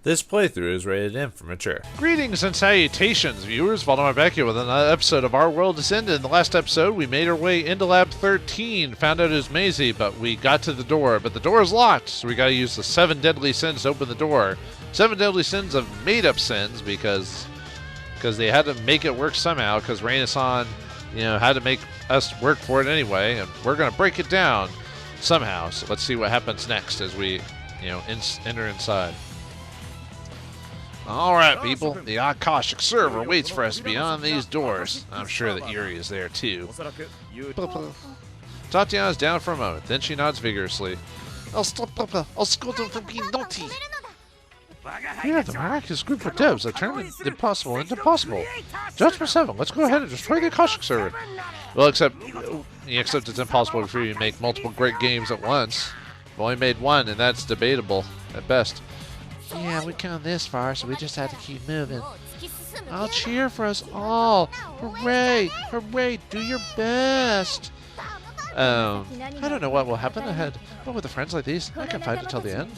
This playthrough is rated M for mature. Greetings and salutations, viewers. Vauldemare back here with another episode of Our World Descended. In the last episode, we made our way into Lab 13, found out it was mazy, but we got to the door. But the door is locked, so we got to use the 7 deadly sins to open the door. 7 deadly sins of made-up sins because they had to make it work somehow. Because Rain-san, had to make us work for it anyway, and we're gonna break it down somehow. So let's see what happens next as we, enter inside. Alright, people, the Akashic server waits for us beyond these doors. I'm sure that Yuri is there too. Tatiana's down for a moment, then she nods vigorously. I'll scold them for being naughty. We are the miraculous group of devs that turn the impossible into possible. Judgement 7, let's go ahead and destroy the Akashic server. Well, except it's impossible for you to make multiple great games at once. I've only made one, and that's debatable at best. Yeah, we come this far, so we just have to keep moving. I'll cheer for us all. Hooray! Hooray! Do your best. I don't know what will happen ahead, but with friends like these, I can fight until the end.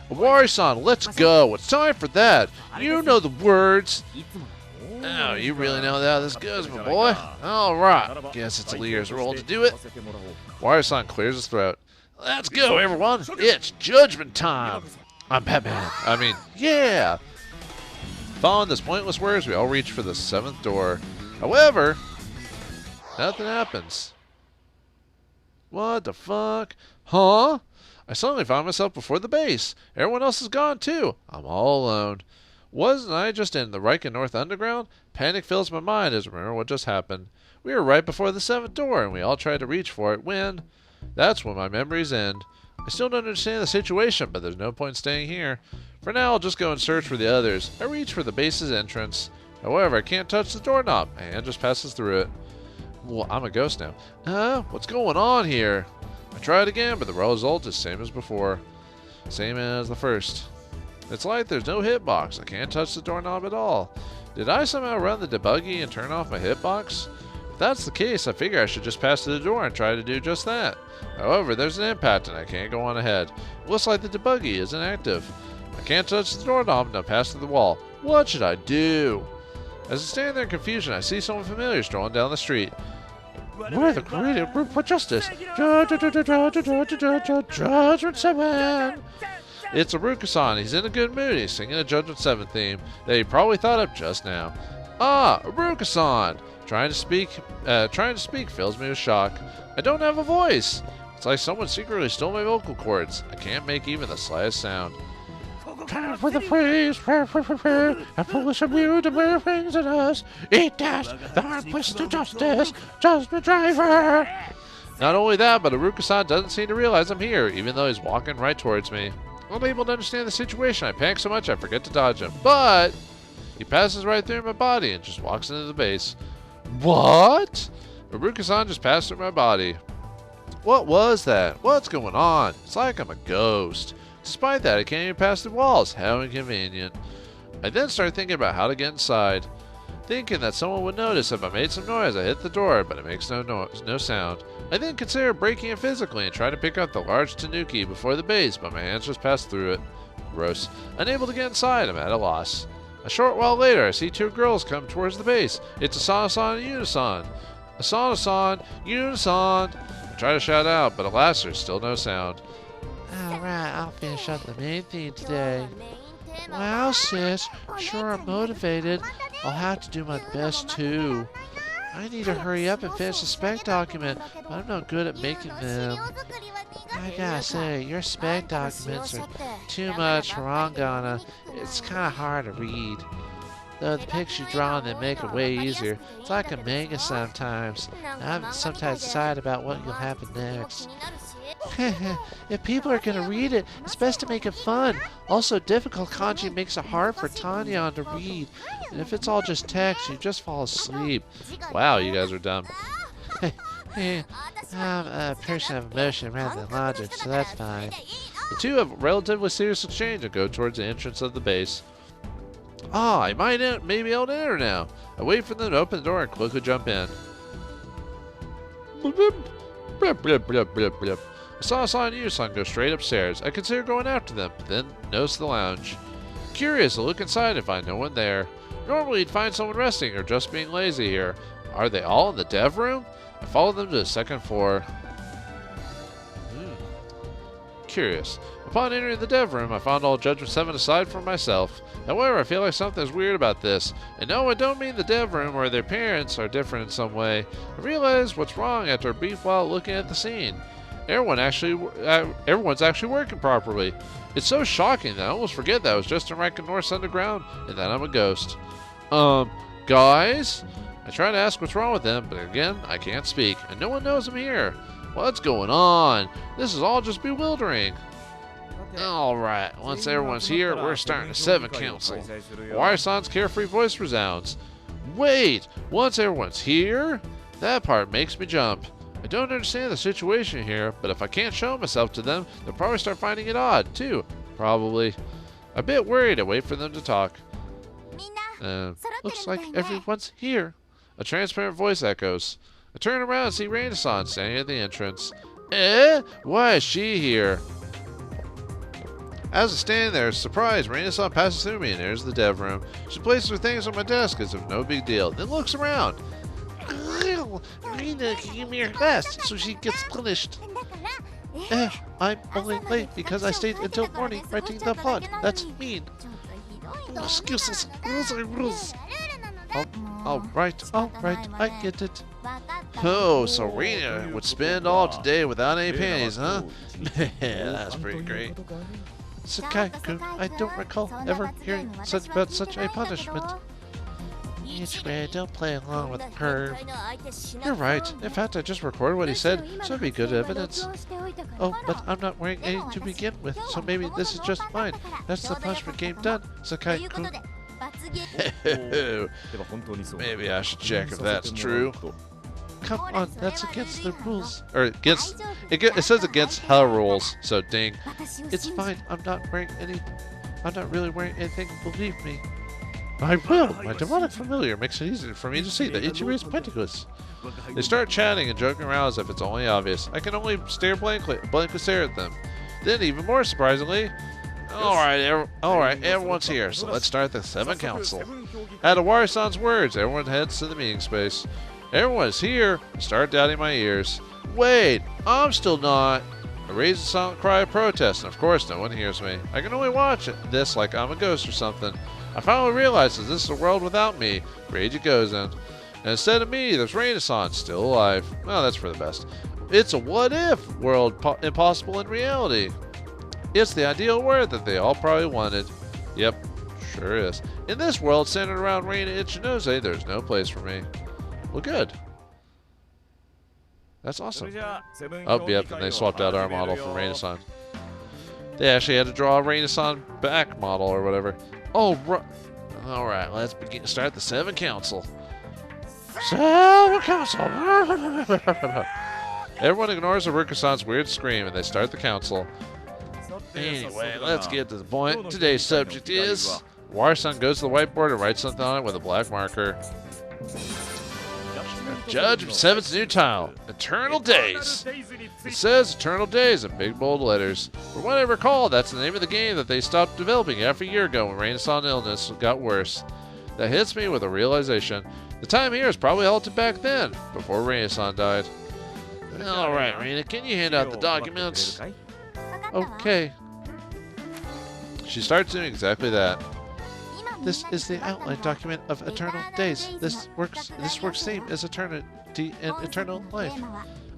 Wari-san, let's go. It's time for that. You know the words. Oh, you really know how this goes, my boy. All right. Guess it's a leader's role to do it. Wari-san clears his throat. Let's go, everyone. It's judgment time. I'm Batman. Yeah! Following this pointless words, we all reach for the 7th door. However, nothing happens. What the fuck? Huh? I suddenly found myself before the base. Everyone else is gone too. I'm all alone. Wasn't I just in the Reich and North Underground? Panic fills my mind as I remember what just happened. We were right before the 7th door, and we all tried to reach for it when... That's when my memories end. I still don't understand the situation, but there's no point staying here. For now, I'll just go and search for the others. I reach for the base's entrance. However, I can't touch the doorknob. My hand just passes through it. Well, I'm a ghost now. What's going on here? I try it again, but the result is same as before. Same as the first. It's like there's no hitbox. I can't touch the doorknob at all. Did I somehow run the debuggy and turn off my hitbox? If that's the case, I figure I should just pass to the door and try to do just that. However, there's an impact and I can't go on ahead. Looks like the debuggy isn't active. I can't touch the doorknob and I pass through the wall. What should I do? As I stand there in confusion, I see someone familiar strolling down the street. We're the creative group for justice. Judgement 7. It's Asakusa. He's in a good mood. He's singing a Judgement 7 theme that he probably thought of just now. Ah, Asakusa. Trying to speak fills me with shock. I don't have a voice. It's like someone secretly stole my vocal cords. I can't make even the slightest sound. Time for the praise, prayer, and foolish of you to bear things at us. Eat that, the hard place to justice, judgment driver. Not only that, but Asakusa doesn't seem to realize I'm here, even though he's walking right towards me. Unable to understand the situation, I panic so much I forget to dodge him. But he passes right through my body and just walks into the base. What? Asakusa just passed through my body. What was that? What's going on? It's like I'm a ghost. Despite that, I can't even pass the walls. How inconvenient. I then start thinking about how to get inside. Thinking that someone would notice if I made some noise. I hit the door, but it makes no sound. I then consider breaking it physically and try to pick up the large tanuki before the base, but my hands just pass through it. Gross. Unable to get inside, I'm at a loss. A short while later, I see 2 girls come towards the base. It's Asana-san and Yuna-san. Asana-san, Yuna-san. I try to shout out, but alas, there's still no sound. Alright, I'll finish up the main theme today. Wow, sis, sure I'm motivated. I'll have to do my best too. I need to hurry up and finish the spec document, but I'm not good at making them. I gotta say, your spec documents are too much hiragana. It's kinda hard to read. Though the pictures you draw on them make it way easier. It's like a manga sometimes. I'm sometimes excited about what will happen next. If people are going to read it, it's best to make it fun. Also, difficult kanji makes it hard for Tanyan to read. And if it's all just text, you just fall asleep. Wow, you guys are dumb. I'm a person of emotion rather than logic, so that's fine. The two have a relatively serious exchange and go towards the entrance of the base. I might be able to enter now. I wait for them to open the door and quickly jump in. I saw a sign and Yuna-san go straight upstairs. I considered going after them, but then noticed the lounge. curious to look inside and find no one there. Normally you'd find someone resting or just being lazy here. Are they all in the dev room? I followed them to the second floor. Curious. Upon entering the dev room, I found all Judgment 7 aside from myself. However, I feel like something's weird about this. And no, I don't mean the dev room or their parents are different in some way. I realized what's wrong after a brief while looking at the scene. Everyone's actually working properly. It's so shocking that I almost forget that I was just in Rankin North's underground and that I'm a ghost. Guys? I try to ask what's wrong with them, but again, I can't speak, and no one knows I'm here. What's going on? This is all just bewildering. Alright, once everyone's here, we're starting a 7 council. Wire-san's carefree voice resounds. Wait, once everyone's here? That part makes me jump. I don't understand the situation here, but if I can't show myself to them, they'll probably start finding it odd, too. Probably. A bit worried, I wait for them to talk. Looks like everyone's here. A transparent voice echoes. I turn around and see Raina-san standing at the entrance. Why is she here? As I stand there, surprised, Raina-san passes through me and enters the dev room. She places her things on my desk as if no big deal, then looks around. Raina, give me her glass so she gets punished. I'm only late because I stayed until morning writing the plot. That's mean. Excuses. Rules are rules. Alright, I get it. Oh, so Raina would spend all today without any panties, huh? That's pretty great. Sakai-kun, I don't recall ever hearing about such a punishment. Each way, don't play along with her. You're right. In fact, I just recorded what he said, so it'd be good evidence. Oh, but I'm not wearing any to begin with, so maybe this is just fine. That's the punishment game done, Sakai-kun. Maybe I should check if that's true. Come on, that's against the rules. Or against it says against her rules, so ding. It's fine. I'm not really wearing anything, believe me. I will. My demonic familiar makes it easier for me to see that Ichiro is pentagonist. They start chatting and joking around as if it's only obvious. I can only blankly stare at them. Then, even more surprisingly, Alright, everyone's here, so let's start the 7 council. At Awari-san's words, everyone heads to the meeting space. Everyone is here. I start doubting my ears. Wait, I'm still not. I raise a silent cry of protest, and of course no one hears me. I can only watch this like I'm a ghost or something. I finally realize that this is a world without me. Reiji goes in. And instead of me, there's Raina-san, still alive. Well, that's for the best. It's a what-if world impossible in reality. It's the ideal world that they all probably wanted. Yep, sure is. In this world centered around Reina Ichinose, there's no place for me. Well, good. That's awesome. Oh, yep, and they swapped out our model for Raina-san. They actually had to draw a Raina-san back model or whatever. Oh, alright, let's start the 7 council. 7 council! Everyone ignores Haruka-san's weird scream and they start the council. Anyway, let's get to the point. Today's subject is... War-san goes to the whiteboard and writes something on it with a black marker. Judgement 7's new title, Eternal Days. It says Eternal Days in big bold letters. From what I recall, that's the name of the game that they stopped developing half a year ago when Raina-san's illness got worse. That hits me with a realization. The time here is probably halted back then, before Raina-san died. Alright, Raina, can you hand out the documents? Okay. She starts doing exactly that. This is the outline document of Eternal Days. This work's theme is eternity and eternal life.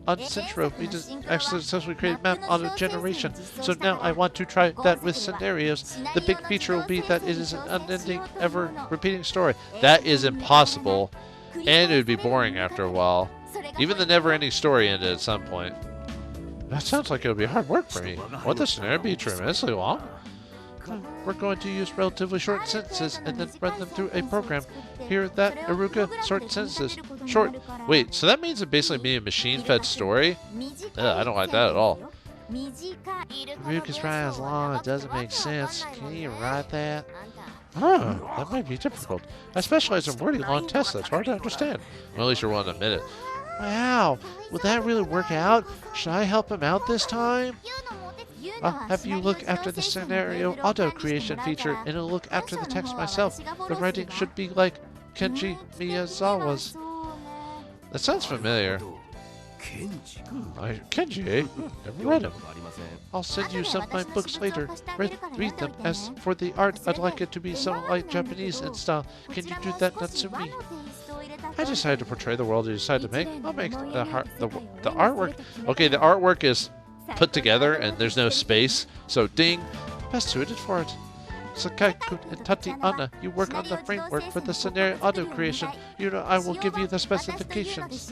On Centro, we just actually successfully created a map on a generation. So now I want to try that with scenarios. The big feature will be that it is an unending, ever-repeating story. That is impossible, and it would be boring after a while. Even the never-ending story ended at some point. That sounds like it would be hard work for me. Won't the scenario be tremendously long? We're going to use relatively short sentences and then run them through a program. Hear that, Aruka? Short sentences. Short. Wait, so that means it basically being a machine-fed story? I don't like that at all. Aruka's writing as long, it doesn't make sense. Can you write that? That might be difficult. I specialize in wording long tests that's hard to understand. Well, at least you're willing to admit it. Wow, will that really work out? Should I help him out this time? I'll have you look after the scenario auto creation feature, and I'll look after the text myself. The writing should be like Kenji Miyazawa's. That sounds familiar. Kenji, eh? Never read him. I'll send you some of my books later. Read them. As for the art, I'd like it to be somewhat like Japanese in style. Can you do that, Natsumi? I decided to portray the world you decided to make. I'll make the artwork. Okay, the artwork is put together and there's no space. So ding, best suited for it. Sakai-kun and Tatiana, you work on the framework for the scenario auto creation. You know I will give you the specifications.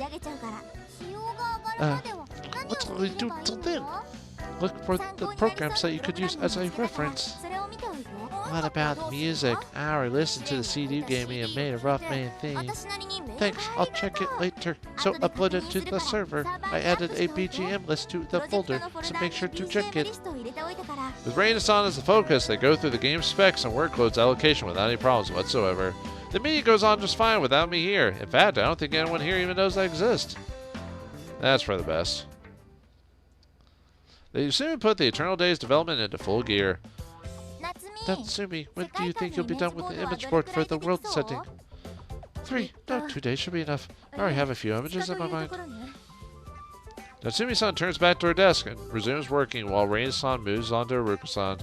What will we do till then? Look for the programs that you could use as a reference. What about the music? I already listened to the CD you gave me and made a rough main theme. Thanks, I'll check it later. So upload it to the server. I added a BGM list to the folder, so make sure to check it. With Rain-san as the focus, they go through the game specs and workloads allocation without any problems whatsoever. The meeting goes on just fine without me here. In fact, I don't think anyone here even knows I exist. That's for the best. They soon put the Eternal Days development into full gear. Natsumi, when do you think you'll be done with the image board for the world setting? 3. No, 2 days should be enough. I already have a few images in my mind. Natsumi-san turns back to her desk and resumes working while Rain-san moves on to Iruka-san.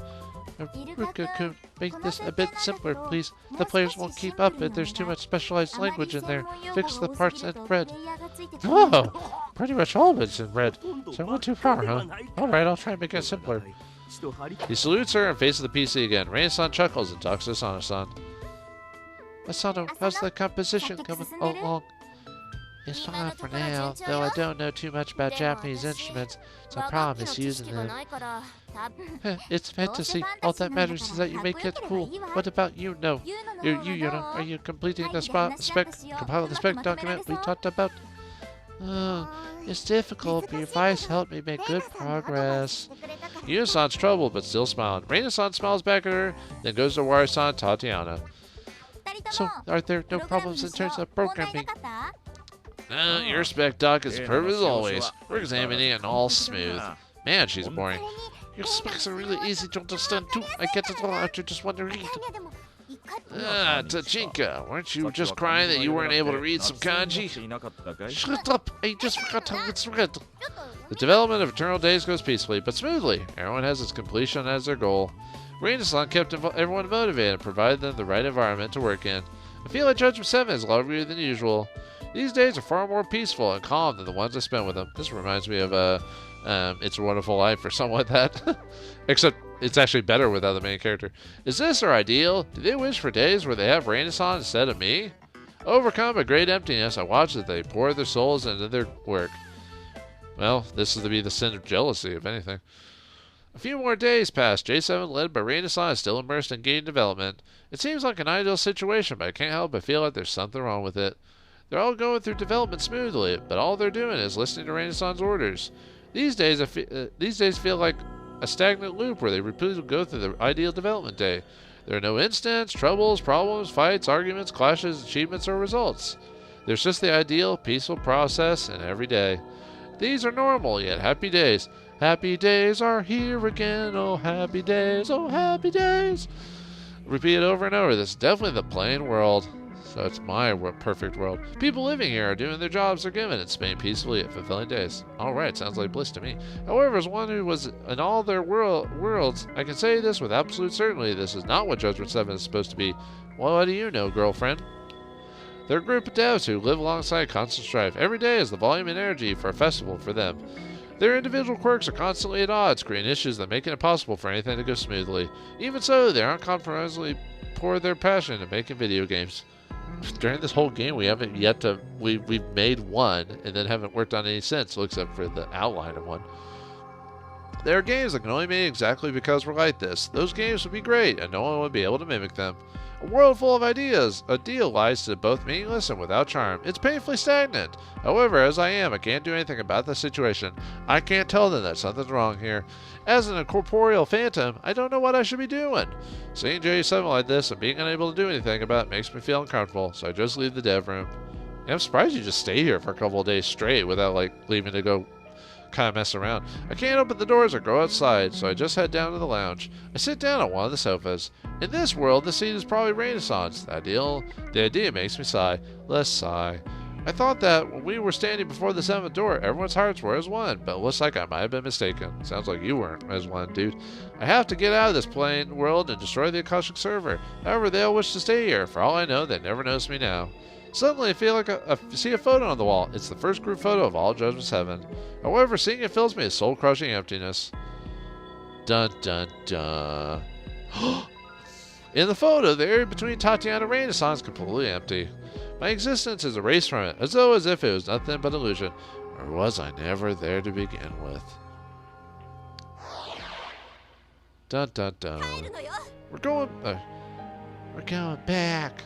Iruka-kun, make this a bit simpler, please. The players won't keep up and there's too much specialized language in there. Fix the parts in red. Whoa! Pretty much all of it's in red. So I went too far, huh? Alright, I'll try and make it simpler. He salutes her and faces the PC again. Rain-san chuckles and talks to Asano-san. Asano, how's the composition coming along? It's fine for now, though I don't know too much about Japanese instruments, so I promise using them. It's fantasy. All that matters is that you make it cool. What about you? No. You know, are you completing the compiling the spec document we talked about? It's difficult, but your advice helped me make good progress. Yuna-san's troubled, but still smiling. Reina-san smiles back at her, then goes to Wari-san and Tatiana. So, are there no problems in terms of programming? Your spec doc is perfect as always. We're examining it and all smooth. Man, she's boring. Your specs are really easy to understand too. I get it all after just one to read. Tachinka, weren't you just crying that you weren't able to read some kanji? Shut up! I just forgot how it's read. The development of Eternal Days goes peacefully, but smoothly. Everyone has its completion as their goal. Reina-san kept everyone motivated and provided them the right environment to work in. I feel like Judgement 7 is lovelier than usual. These days are far more peaceful and calm than the ones I spent with them. This reminds me of It's a Wonderful Life or something like that. Except it's actually better without the main character. Is this their ideal? Do they wish for days where they have Reina-san instead of me? Overcome by great emptiness, I watch as they pour their souls into their work. Well, this is to be the sin of jealousy, if anything. A few more days pass. J7, led by Reina-san, is still immersed in game development. It seems like an ideal situation, but I can't help but feel like there's something wrong with it. They're all going through development smoothly, but all they're doing is listening to Reina-san's orders. These days feel like a stagnant loop where they repeatedly go through the ideal development day. There are no incidents, troubles, problems, fights, arguments, clashes, achievements, or results. There's just the ideal, peaceful process in every day. These are normal, yet happy days. Happy days are here again, oh happy days, oh happy days. Repeat it over and over. This is definitely the plain world. So it's my perfect world. People living here are doing their jobs they're given and spending peacefully at fulfilling days. Alright, sounds like bliss to me. However, as one who was in all their worlds, I can say this with absolute certainty. This is not what Judgement 7 is supposed to be. Well, what do you know, girlfriend? They're a group of devs who live alongside constant strife. Every day is the volume and energy for a festival for them. Their individual quirks are constantly at odds, creating issues that make it impossible for anything to go smoothly. Even so, they uncompromisingly pour their passion into making video games. During this whole game, we haven't yet to... We've made one, and then haven't worked on any since, except for the outline of one. There are games that can only be made exactly because we're like this. Those games would be great, and no one would be able to mimic them. A world full of ideas, idealized both meaningless and without charm. It's painfully stagnant. However, as I am, I can't do anything about the situation. I can't tell them that something's wrong here. As an incorporeal phantom, I don't know what I should be doing. Seeing J7 like this and being unable to do anything about it makes me feel uncomfortable, so I just leave the dev room. Yeah, I'm surprised you just stay here for a couple of days straight without, like, leaving to go kind of mess around. I can't open the doors or go outside, so I just head down to the lounge. I sit down on one of the sofas. In this world, the scene is probably Renaissance. The idea makes me sigh. Let's sigh. I thought that when we were standing before the 7th door, everyone's hearts were as one, but it looks like I might have been mistaken. Sounds like you weren't as one, dude. I have to get out of this plain world and destroy the Akashic server. However, they all wish to stay here. For all I know, they never notice me now. Suddenly, I feel like I see a photo on the wall. It's the first group photo of all Judgment 7. However, seeing it fills me with soul-crushing emptiness. Dun dun dun. In the photo, the area between Tatiana and Renaissance is completely empty. My existence is erased from it, as if it was nothing but illusion. Or was I never there to begin with? Dun dun dun. We're going back. We're going back.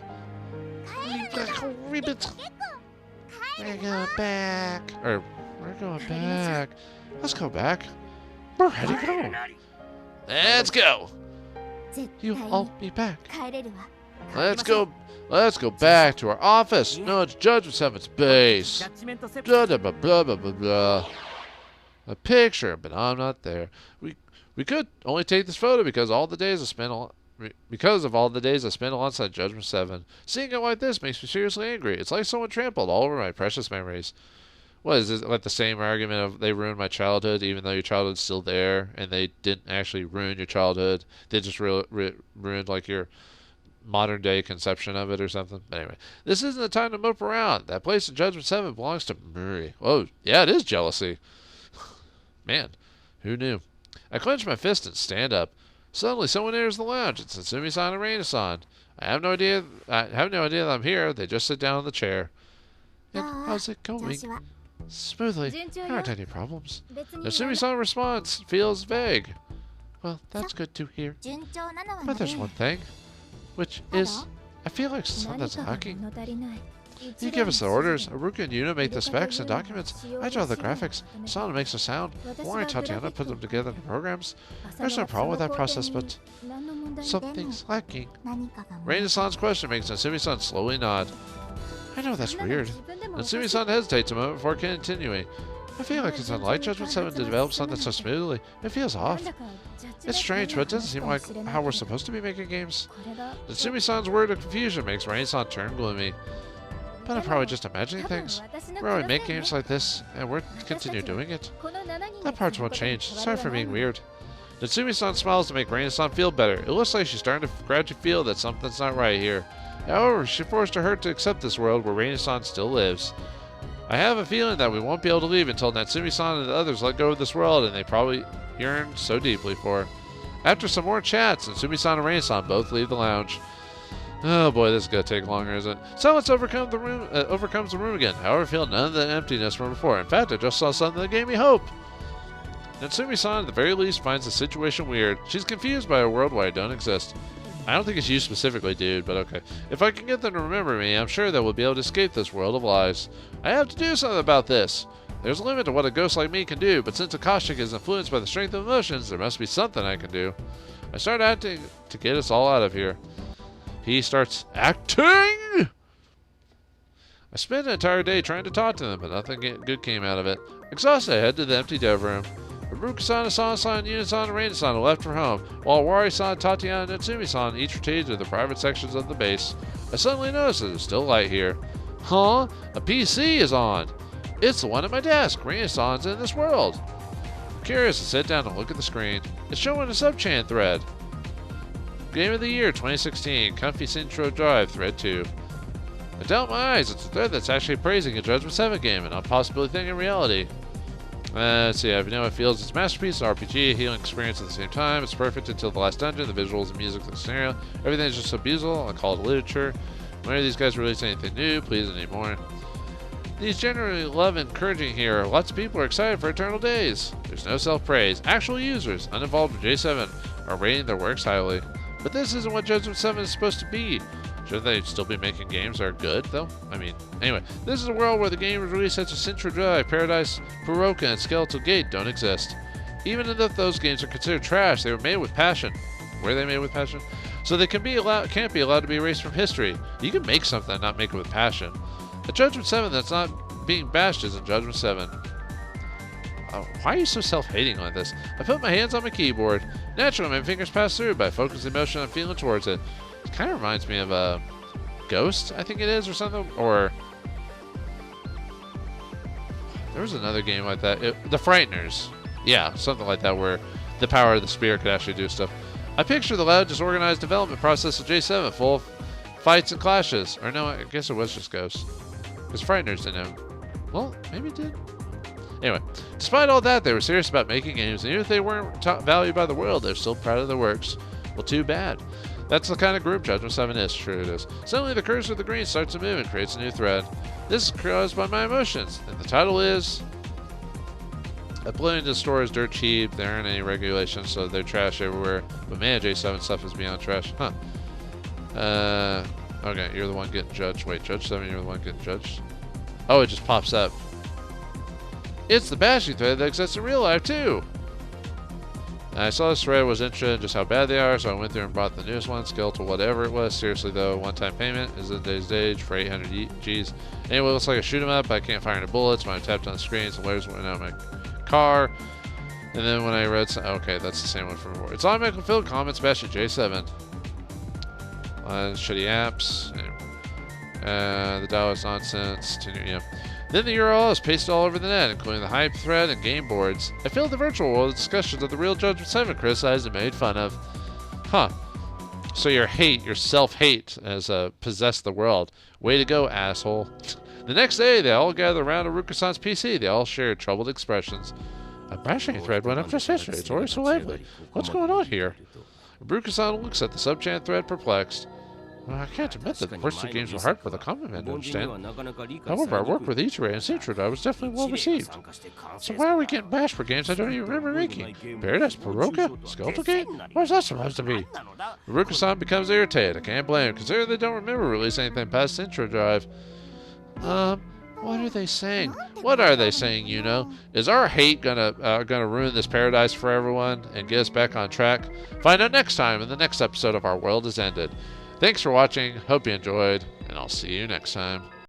We're going back. Let's go back. We're ready to go. Let's go. You'll all be back. Let's go. Let's go back to our office. No, it's Judgment 7's base. Blah, blah, blah, blah, blah, blah, blah. A picture, but I'm not there. We could only take this photo because of all the days I spent alongside Judgment 7. Seeing it like this makes me seriously angry. It's like someone trampled all over my precious memories. What is this, like the same argument of they ruined my childhood even though your childhood's still there and they didn't actually ruin your childhood. They just ruined like your modern day conception of it or something. But anyway, this isn't the time to mope around. That place in Judgment 7 belongs to Murray. Oh, yeah, it is jealousy. Man, who knew? I clench my fist and stand up. Suddenly, someone enters the lounge. It's Natsumi-san and Reina-san. I have no idea that I'm here. They just sit down in the chair. And how's it going? Smoothly. There aren't any problems. Natsumi-san's response feels vague. Well, that's good to hear. But there's one thing, which is, I feel like something's lacking. You give us the orders, Aruka and Yuna make the specs and documents, I draw the graphics, Sana makes the sound, Mori and Tatiana put them together in programs. There's no problem with that process, but something's lacking. Reina-san's question makes Natsumi-san slowly nod. I know that's weird. Natsumi-san hesitates a moment before continuing. I feel like it's unlike Judgment 7 to develop something so smoothly. It feels off. It's strange, but it doesn't seem like how we're supposed to be making games. Natsumi-san's word of confusion makes Reina-san turn gloomy. But I'm probably just imagining things. We already make games like this, and we'll continue doing it. That part won't change. Sorry for being weird. Natsumi-san smiles to make Reina-san feel better. It looks like she's starting to gradually feel that something's not right here. However, she forced her to accept this world where Reina-san still lives. I have a feeling that we won't be able to leave until Natsumi-san and the others let go of this world and they probably yearn so deeply for. After some more chats, Natsumi-san and Reina-san both leave the lounge. Oh boy, this is going to take longer, isn't it? Silence overcomes the room again. However, I feel none of the emptiness from before. In fact, I just saw something that gave me hope. Natsumi-san, at the very least, finds the situation weird. She's confused by a world where I don't exist. I don't think it's you specifically, dude, but okay. If I can get them to remember me, I'm sure they will be able to escape this world of lies. I have to do something about this. There's a limit to what a ghost like me can do, but since Akashic is influenced by the strength of emotions, there must be something I can do. I start acting to get us all out of here. He starts acting! I spent an entire day trying to talk to them, but nothing good came out of it. Exhausted, I head to the empty dev room. Aruka-san, Asana-san, Yuna-san, and Reina-san are left for home, while Wari-san, Tatiana, and Natsumi-san each retreat to the private sections of the base. I suddenly notice that there's still light here. Huh? A PC is on! It's the one at my desk! Reina-san's in this world! I'm curious to sit down and look at the screen. It's showing a sub-chan thread. Game of the Year 2016, Comfy Centro Drive, Thread 2. I doubt my eyes, it's a thread that's actually praising a Judgment 7 game and not possibly thinking reality. Let's see, I know it feels it's a masterpiece, RPG, a healing experience at the same time. It's perfect until the last dungeon, the visuals, the music, the scenario. Everything is just so beautiful. I call it literature. When are these guys release anything new? Please, anymore. These generally love encouraging here. Lots of people are excited for Eternal Days. There's no self-praise. Actual users, uninvolved with J7, are rating their works highly. But this isn't what Judgment 7 is supposed to be. Shouldn't they still be making games that are good, though? I mean, anyway, this is a world where the game was released such as Central Drive, Paradise, Furoka, and Skeletal Gate don't exist. Even if those games are considered trash, they were made with passion. Were they made with passion? So they can't be allowed to be erased from history. You can make something and not make it with passion. A Judgment 7 that's not being bashed isn't Judgment 7. Why are you so self-hating on this? I put my hands on my keyboard. Naturally, my fingers pass through by focusing the emotion I'm feeling towards it. It kind of reminds me of a Ghost, I think it is, or something. Or there was another game like that. The Frighteners. Yeah, something like that where the power of the spear could actually do stuff. I picture the loud, disorganized development process of J7 full of fights and clashes. Or no, I guess it was just Ghost. Because Frighteners didn't have... Well, maybe it did. Anyway, despite all that, they were serious about making games, and even if they weren't valued by the world, they're still proud of their works. Well, too bad. That's the kind of group Judgment 7 is. True it is. Suddenly, the cursor of the green starts to move and creates a new thread. This is caused by my emotions, and the title is... Uploading to the store is dirt cheap. There aren't any regulations, so they're trash everywhere. But man, J7 stuff is beyond trash. Huh. Okay, you're the one getting judged. Wait, Judge 7, you're the one getting judged? Oh, it just pops up. It's the bashing thread that exists in real life, too! And I saw this thread, was interested in just how bad they are, so I went through and bought the newest one, skeletal whatever it was. Seriously, though, one-time payment is in today's age for 800 Gs. Anyway, it looks like a shoot 'em up. I can't fire any bullets. When I tapped on the screen, some layers went out of my car. And then when I read some... Okay, that's the same one from before. It's automatically filled comments bashing J7. Shitty apps. The dial is nonsense. Yeah. Then the URL is pasted all over the net, including the hype thread and game boards. I filled the virtual world with discussions of the real Judgment 7 criticized and made fun of. Huh. So your self-hate has possessed the world. Way to go, asshole. The next day, they all gathered around Aruka-san's PC. They all shared troubled expressions. A bashing thread went up just yesterday. It's always so lively. What's going on here? Aruka-san looks at the sub-chat thread perplexed. Well, I can't admit that the first two games were hard for the common man to understand. However, our work with Ichiro and Citro was definitely well received. So why are we getting bashed for games I don't even remember making? Paradise Paroka? Skeletal Game? What's that supposed to be? Aruka-san becomes irritated. I can't blame him, considering they don't remember releasing anything past Intro Drive. What are they saying? What are they saying, you know? Is our hate gonna ruin this paradise for everyone and get us back on track? Find out next time in the next episode of Our World Is Ended. Thanks for watching, hope you enjoyed, and I'll see you next time.